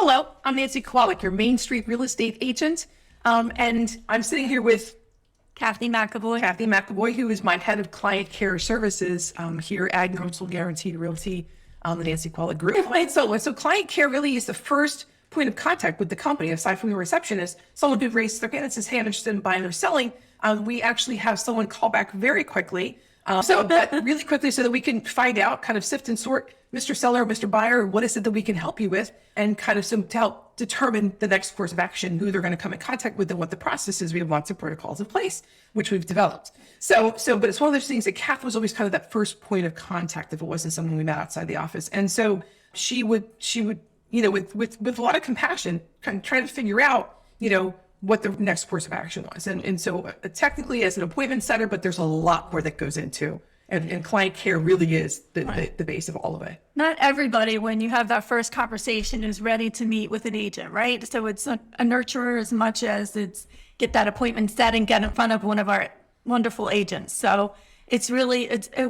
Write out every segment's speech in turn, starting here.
Hello, I'm Nancy Kowalik, your Main Street real estate agent. And I'm sitting here with Kathy McEvoy, who is my head of client care services here at Universal Guaranteed Realty, the Nancy Kowalik Group. So client care really is the first point of contact with the company, aside from the receptionist. Someone who raises their hand and says, hey, I'm interested in buying or selling. We actually have someone call back very quickly. So that we can find out, kind of sift and sort, Mr. Seller, Mr. Buyer, what is it that we can help you with, and kind of to help determine the next course of action, who they're going to come in contact with, and what the process is. We have lots of protocols in place, which we've developed. But it's one of those things that Kath was always kind of that first point of contact if it wasn't someone we met outside the office. And so she would, with a lot of compassion, kind of try to figure out, what the next course of action was. And so technically as an appointment setter, but there's a lot more that goes into, and client care really is the base of all of it. Not everybody, when you have that first conversation, is ready to meet with an agent, right? So it's a nurturer as much as it's get that appointment set and get in front of one of our wonderful agents. So it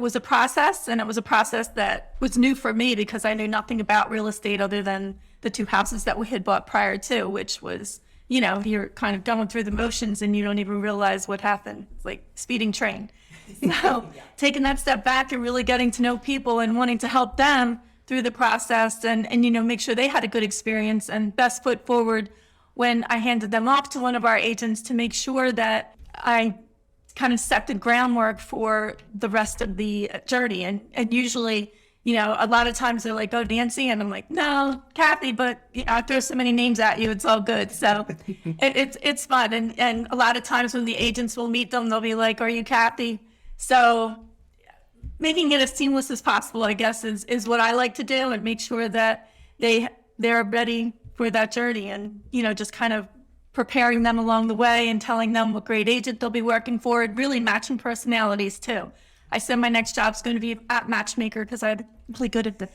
was a process, and it was a process that was new for me because I knew nothing about real estate other than the 2 houses that we had bought prior to, which was, you're kind of going through the motions and you don't even realize what happened. It's like speeding train. So taking that step back and really getting to know people and wanting to help them through the process and make sure they had a good experience and best foot forward when I handed them off to one of our agents to make sure that I kind of set the groundwork for the rest of the journey. And usually, a lot of times they're like, oh, Nancy. And I'm like, no, Kathy, but I throw so many names at you. It's all good. So it's fun. And a lot of times when the agents will meet them, they'll be like, are you Kathy? So making it as seamless as possible, I guess, is what I like to do, and make sure that they're ready for that journey, and, just kind of preparing them along the way and telling them what great agent they'll be working for, and really matching personalities too. I said my next job's going to be at Matchmaker because I'm really good at this.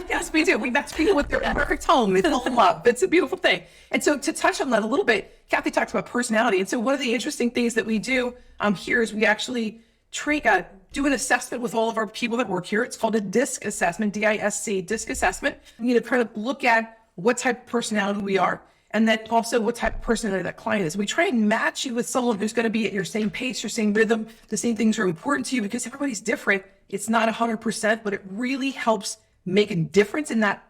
Yes, we do. We match people with their perfect home. It's all love. It's a beautiful thing. And so to touch on that a little bit, Kathy talks about personality. And so one of the interesting things that we do here is we actually do an assessment with all of our people that work here. It's called a DISC assessment, D-I-S-C, DISC assessment. Kind of look at what type of personality we are, and then also what type of personality that client is. We try and match you with someone who's going to be at your same pace, your same rhythm. The same things are important to you because everybody's different. It's not 100%, but it really helps make a difference in that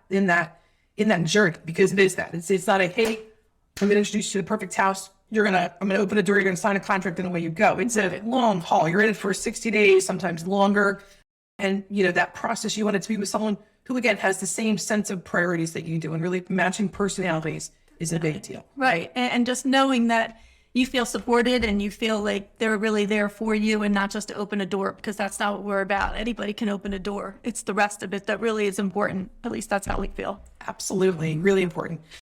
journey, because it is that. It's not a, hey, I'm going to introduce you to the perfect house. I'm going to open a door, you're going to sign a contract, and away you go. It's a long haul. You're in it for 60 days, sometimes longer. And, that process, you want it to be with someone who, again, has the same sense of priorities that you do, and really matching personalities is a big deal. Right. And just knowing that you feel supported and you feel like they're really there for you, and not just to open a door, because that's not what we're about. Anybody can open a door. It's the rest of it that really is important. At least that's how we feel. Absolutely. Really important.